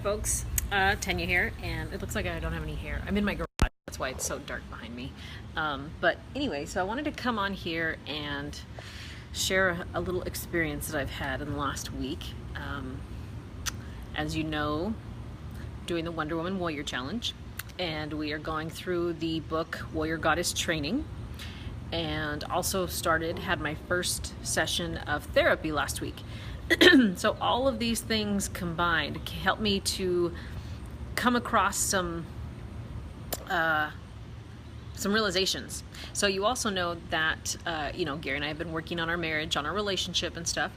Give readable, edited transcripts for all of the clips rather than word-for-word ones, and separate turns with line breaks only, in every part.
folks, Tanya here, and it looks like I don't have any hair. I'm in my garage, that's why it's so dark behind me. But anyway, so I wanted to come on here and share a little experience that I've had in the last week. As you know, doing the Wonder Woman Warrior Challenge, and we are going through the book Warrior Goddess Training, and also had my first session of therapy last week. So all of these things combined helped me to come across some realizations. So you also know that Gary and I have been working on our marriage, on our relationship and stuff,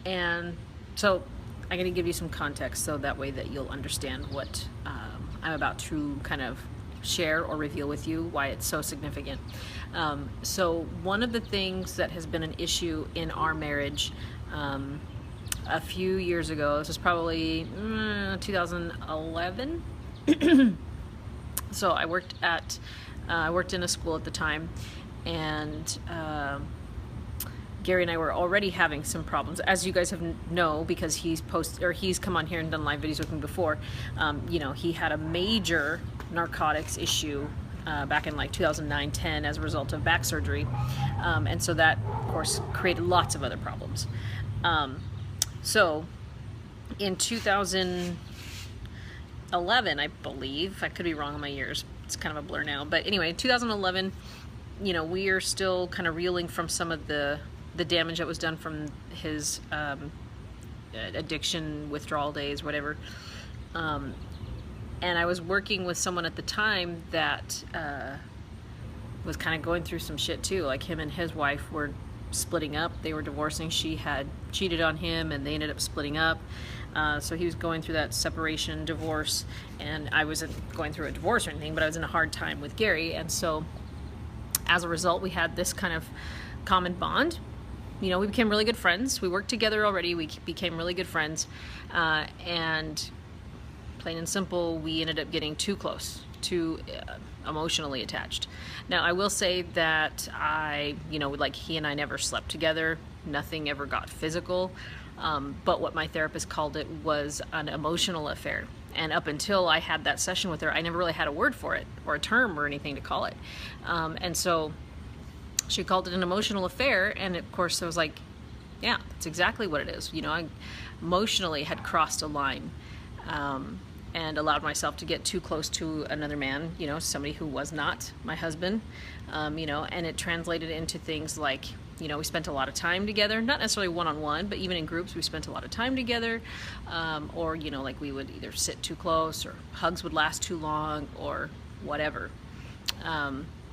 and so I'm going to give you some context so that way that you'll understand what I'm about to kind of share or reveal with you, why it's so significant. So one of the things that has been an issue in our marriage a few years ago, this was probably 2011. So I worked in a school at the time, and Gary and I were already having some problems, as you guys know, because he's come on here and done live videos with me before. He had a major narcotics issue back in like 2009-10 as a result of back surgery, and so that of course created lots of other problems. So in 2011, I believe, I could be wrong on my years, it's kind of a blur now, but anyway, 2011, we are still kind of reeling from some of the damage that was done from his addiction, withdrawal days, whatever. And I was working with someone at the time that was kind of going through some shit too. Like, him and his wife were splitting up. They were divorcing. She had cheated on him and they ended up splitting up. So he was going through that separation, divorce, and I wasn't going through a divorce or anything, but I was in a hard time with Gary. And so as a result, we had this kind of common bond. We became really good friends. We worked together already. We became really good friends. And plain and simple, we ended up getting too close, too emotionally attached. Now, I will say that he and I never slept together. Nothing ever got physical. But what my therapist called it was an emotional affair. And up until I had that session with her, I never really had a word for it or a term or anything to call it. And so she called it an emotional affair. And of course I was like, yeah, that's exactly what it is. I emotionally had crossed a line, and allowed myself to get too close to another man, somebody who was not my husband, and it translated into things like, we spent a lot of time together, not necessarily one-on-one, but even in groups, we spent a lot of time together, or, like we would either sit too close, or hugs would last too long, or whatever.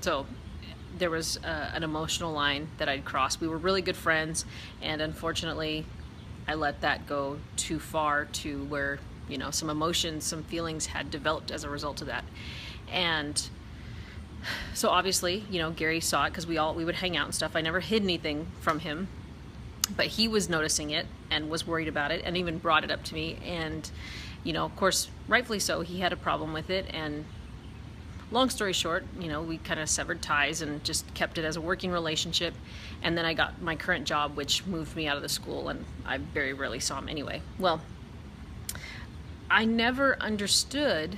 So there was an emotional line that I'd crossed. We were really good friends, and unfortunately, I let that go too far to where, some emotions, some feelings had developed as a result of that. And so obviously, Gary saw it, because we would hang out and stuff. I never hid anything from him, but he was noticing it and was worried about it and even brought it up to me. And, of course, rightfully so, he had a problem with it. And long story short, we kind of severed ties and just kept it as a working relationship. And then I got my current job, which moved me out of the school, and I very rarely saw him anyway. Well, I never understood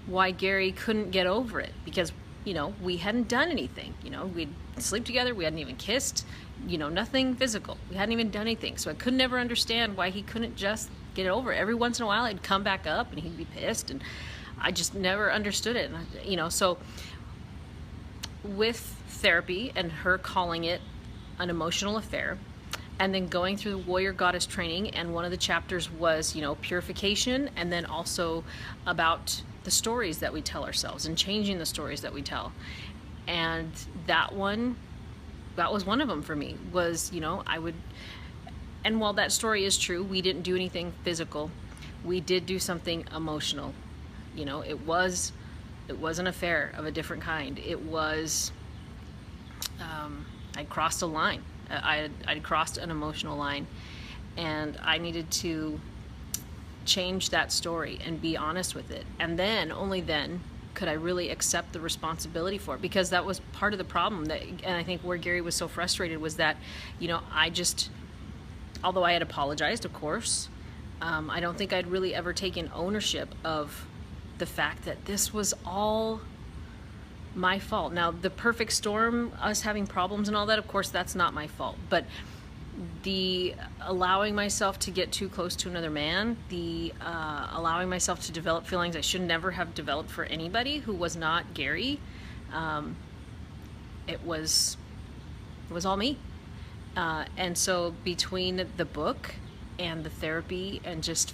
why Gary couldn't get over it, because, we hadn't done anything. We'd sleep together, we hadn't even kissed, nothing physical. We hadn't even done anything. So I could never understand why he couldn't just get it over it. Every once in a while, I'd come back up and he'd be pissed, and I just never understood it. And, so with therapy and her calling it an emotional affair, and then going through the Warrior Goddess Training, and one of the chapters was, purification, and then also about the stories that we tell ourselves and changing the stories that we tell. And that was one of them for me, was, and while that story is true, we didn't do anything physical. We did do something emotional. It was an affair of a different kind. It was, I crossed a line. I'd crossed an emotional line, and I needed to change that story and be honest with it. And then, only then, could I really accept the responsibility for it, because that was part of the problem. And I think where Gary was so frustrated was that, although I had apologized, of course, I don't think I'd really ever taken ownership of the fact that this was all my fault. Now, the perfect storm, us having problems and all that, of course, that's not my fault. But the allowing myself to get too close to another man, the allowing myself to develop feelings I should never have developed for anybody who was not Gary, it was all me. And so between the book and the therapy and just,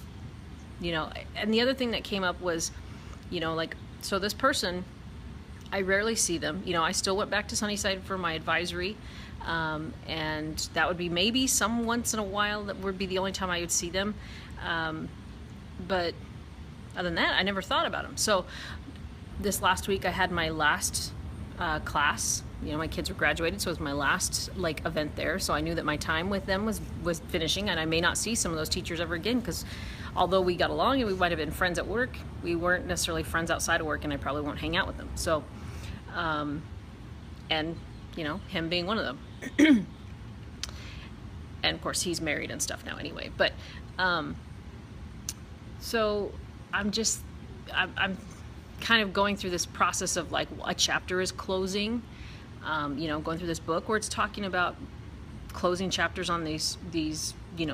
and the other thing that came up was, so this person, I rarely see them. I still went back to Sunnyside for my advisory, and that would be maybe once in a while. That would be the only time I would see them. But other than that, I never thought about them. So this last week I had my last class. My kids were graduated, so it was my last event there. So I knew that my time with them was finishing, and I may not see some of those teachers ever again, because although we got along and we might have been friends at work, we weren't necessarily friends outside of work, and I probably won't hang out with them. So, and him being one of them. And of course he's married and stuff now anyway. But so I'm kind of going through this process of a chapter is closing. Going through this book where it's talking about closing chapters on these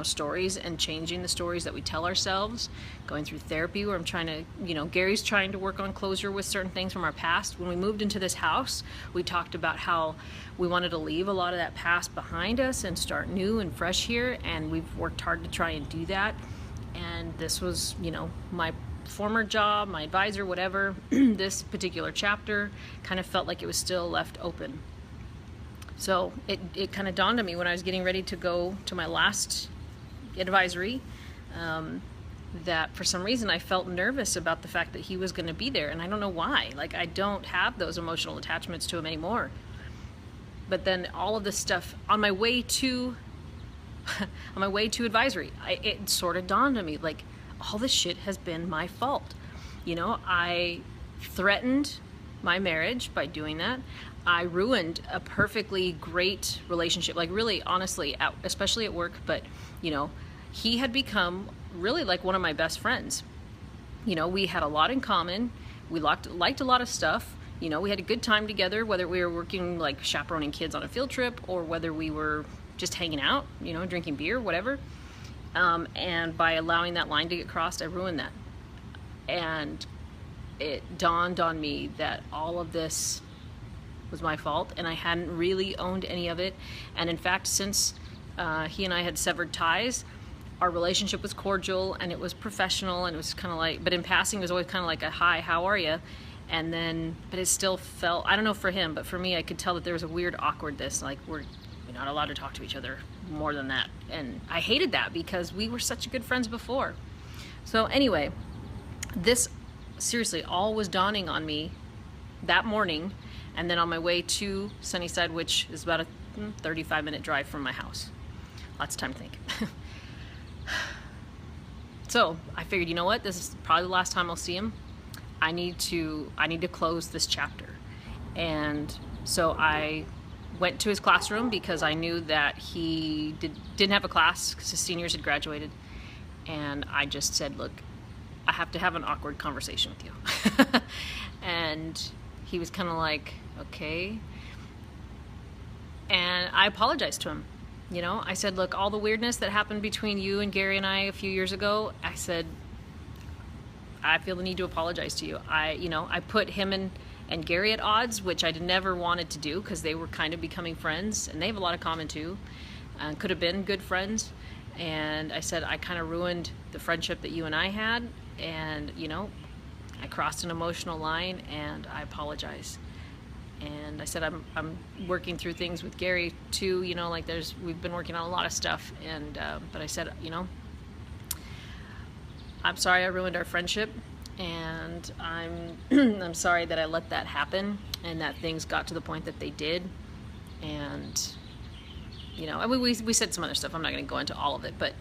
stories and changing the stories that we tell ourselves. Going through therapy where I'm trying to, Gary's trying to work on closure with certain things from our past. When we moved into this house, we talked about how we wanted to leave a lot of that past behind us and start new and fresh here, and we've worked hard to try and do that. And this was, my former job, my advisor, whatever. This particular chapter kind of felt like it was still left open. So it kind of dawned on me when I was getting ready to go to my last advisory, that for some reason I felt nervous about the fact that he was going to be there, and I don't know why. I don't have those emotional attachments to him anymore. But then all of this stuff on my way to advisory, it sort of dawned on me, all this shit has been my fault. I threatened my marriage by doing that. I ruined a perfectly great relationship, really, honestly, especially at work. But, he had become really one of my best friends. We had a lot in common. We liked a lot of stuff. We had a good time together, whether we were working chaperoning kids on a field trip or whether we were just hanging out, drinking beer, whatever. And by allowing that line to get crossed, I ruined that. And it dawned on me that all of this was my fault, and I hadn't really owned any of it. And in fact, since he and I had severed ties, our relationship was cordial and it was professional, and it was kind of but in passing, it was always kind of a hi, how are you? And then, but it still felt, I don't know for him, but for me, I could tell that there was a weird awkwardness, we're not allowed to talk to each other more than that. And I hated that because we were such good friends before. So anyway, this seriously all was dawning on me that morning, and then on my way to Sunnyside, which is about a 35-minute drive from my house. Lots of time to think. So I figured, you know what, this is probably the last time I'll see him. I need to close this chapter. And so I went to his classroom because I knew that he didn't have a class because his seniors had graduated. And I just said, look, I have to have an awkward conversation with you. And he was kind of okay. And I apologized to him. I said, look, all the weirdness that happened between you and Gary and I a few years ago, I said, I feel the need to apologize to you. I put him and Gary at odds, which I never wanted to do because they were kind of becoming friends, and they have a lot of common too, and could have been good friends. And I said, I kind of ruined the friendship that you and I had, and I crossed an emotional line, and I apologize. And I said, I'm working through things with Gary too, we've been working on a lot of stuff, and but I said, I'm sorry I ruined our friendship, and I'm sorry that I let that happen, and that things got to the point that they did. And we said some other stuff. I'm not going to go into all of it, but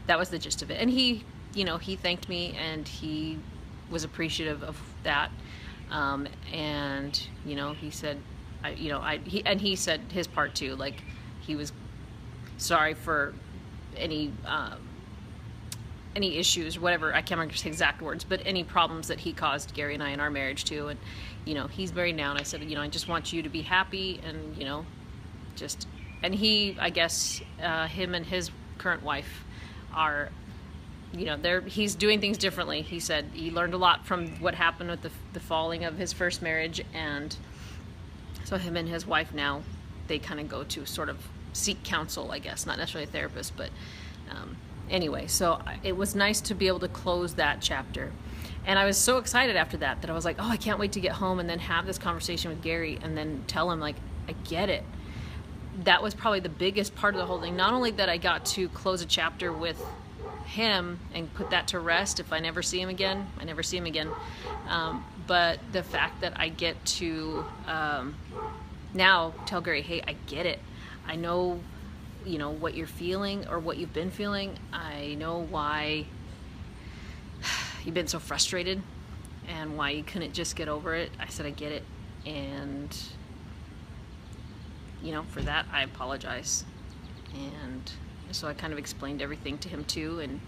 that was the gist of it. And he thanked me, and he was appreciative of that. And he said, he said his part too. He was sorry for any any issues, whatever, I can't remember his exact words, but any problems that he caused Gary and I in our marriage too. And, you know, he's married now, and I said, you know, I just want you to be happy, and, you know, just, and he, I guess, him and his current wife are, you know, he's doing things differently. He said he learned a lot from what happened with the falling of his first marriage, and so him and his wife now, they kind of go to sort of seek counsel, I guess, not necessarily a therapist, but anyway, so it was nice to be able to close that chapter. And I was so excited after that I was like, oh, I can't wait to get home and then have this conversation with Gary and then tell him, like, I get it. That was probably the biggest part of the whole thing. Not only that I got to close a chapter with him and put that to rest. If I never see him again, I never see him again. But the fact that I get to now tell Gary, hey, I get it. I know, you know, what you're feeling or what you've been feeling. I know why you've been so frustrated and why you couldn't just get over it. I said, I get it. And, you know, for that, I apologize. And so I kind of explained everything to him too, and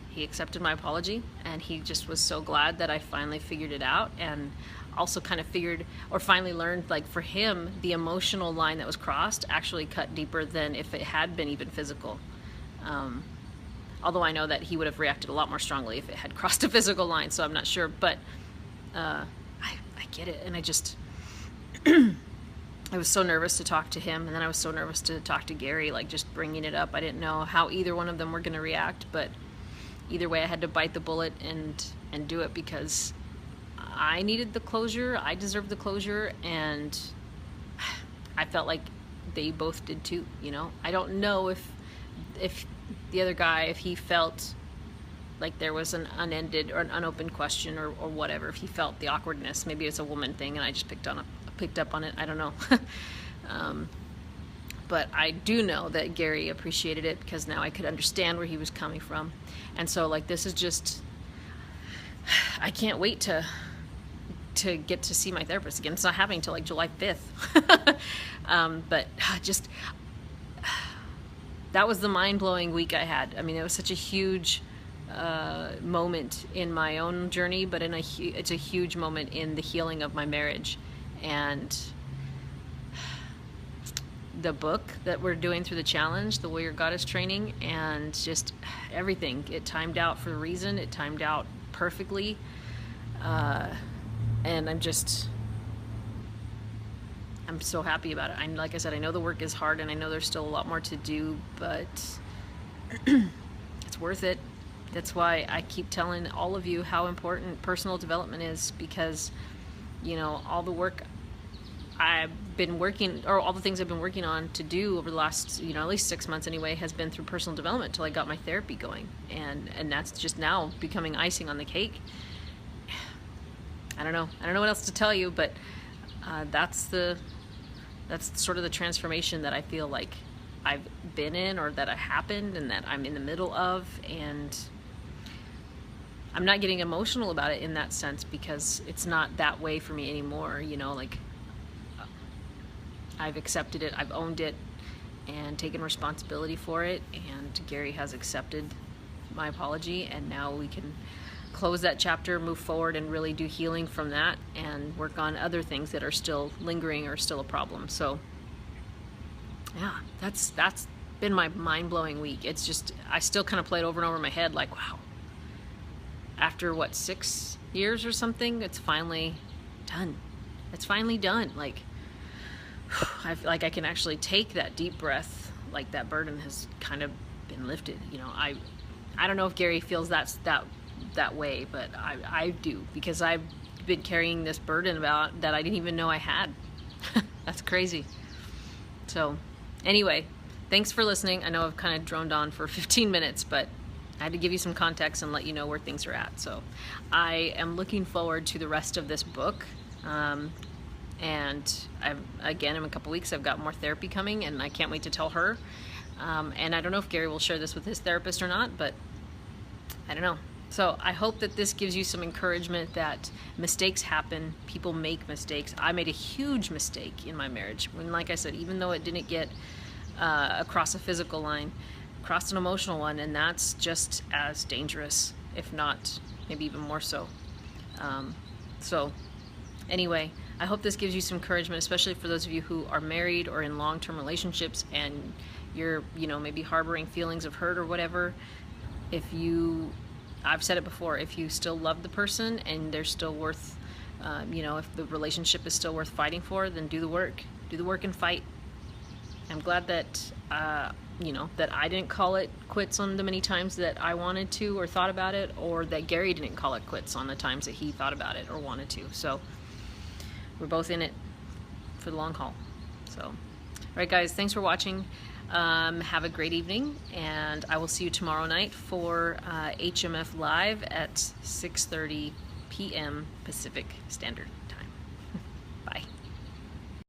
he accepted my apology, and he just was so glad that I finally figured it out, and also kind of figured, or finally learned, like, for him, the emotional line that was crossed actually cut deeper than if it had been even physical. Although I know that he would have reacted a lot more strongly if it had crossed a physical line, so I'm not sure, but I get it. And I just I was so nervous to talk to him, and then I was so nervous to talk to Gary, like, just bringing it up. I didn't know how either one of them were going to react, but either way I had to bite the bullet and do it, because I needed the closure, I deserved the closure, and I felt like they both did too, you know? I don't know if the other guy, if he felt like there was an unended or an unopened question or whatever, if he felt the awkwardness. Maybe it's a woman thing and I just picked up on it, I don't know. But I do know that Gary appreciated it, because now I could understand where he was coming from. And so, like, this is just, I can't wait to get to see my therapist again. It's not happening until like July 5th. But just, that was the mind-blowing week I had. I mean, it was such a huge moment in my own journey, but it's a huge moment in the healing of my marriage. And the book that we're doing through the challenge, the Warrior Goddess training, and just everything, it timed out for a reason. It timed out perfectly. And I'm so happy about it. Like I said, I know the work is hard, and I know there's still a lot more to do, but it's worth it. That's why I keep telling all of you how important personal development is, because, you know, all the work I've been working, or all the things I've been working on to do over the last, you know, at least 6 months anyway, has been through personal development till I got my therapy going. And that's just now becoming icing on the cake. I don't know what else to tell you, but that's sort of the transformation that I feel like I've been in, or that happened, and that I'm in the middle of. And I'm not getting emotional about it in that sense, because it's not that way for me anymore, you know, like, I've accepted it, I've owned it, and taken responsibility for it, and Gary has accepted my apology, and now we can close that chapter, move forward, and really do healing from that, and work on other things that are still lingering or still a problem. So yeah, that's been my mind-blowing week. It's just, I still kind of play it over and over in my head, like, wow, after what, 6 years or something, it's finally done. It's finally done. Like, I feel like I can actually take that deep breath, like that burden has kind of been lifted. You know, I don't know if Gary feels that way, but I do, because I've been carrying this burden about that I didn't even know I had. That's crazy. So anyway, thanks for listening. I know I've kind of droned on for 15 minutes, but I had to give you some context and let you know where things are at. So I am looking forward to the rest of this book. And again, in a couple weeks, I've got more therapy coming, and I can't wait to tell her. And I don't know if Gary will share this with his therapist or not, but I don't know. So I hope that this gives you some encouragement that mistakes happen. People make mistakes. I made a huge mistake in my marriage. When, like I said, even though it didn't get across a physical line, crossed an emotional one, and that's just as dangerous, if not maybe even more so. So anyway, I hope this gives you some encouragement, especially for those of you who are married or in long-term relationships and you're, you know, maybe harboring feelings of hurt or whatever. If you, I've said it before, if you still love the person and they're still worth, you know, if the relationship is still worth fighting for, then do the work. Do the work and fight. I'm glad that, you know, that I didn't call it quits on the many times that I wanted to or thought about it, or that Gary didn't call it quits on the times that he thought about it or wanted to. So we're both in it for the long haul. So, all right, guys, thanks for watching. Have a great evening, and I will see you tomorrow night for HMF Live at 6:30 p.m. Pacific Standard.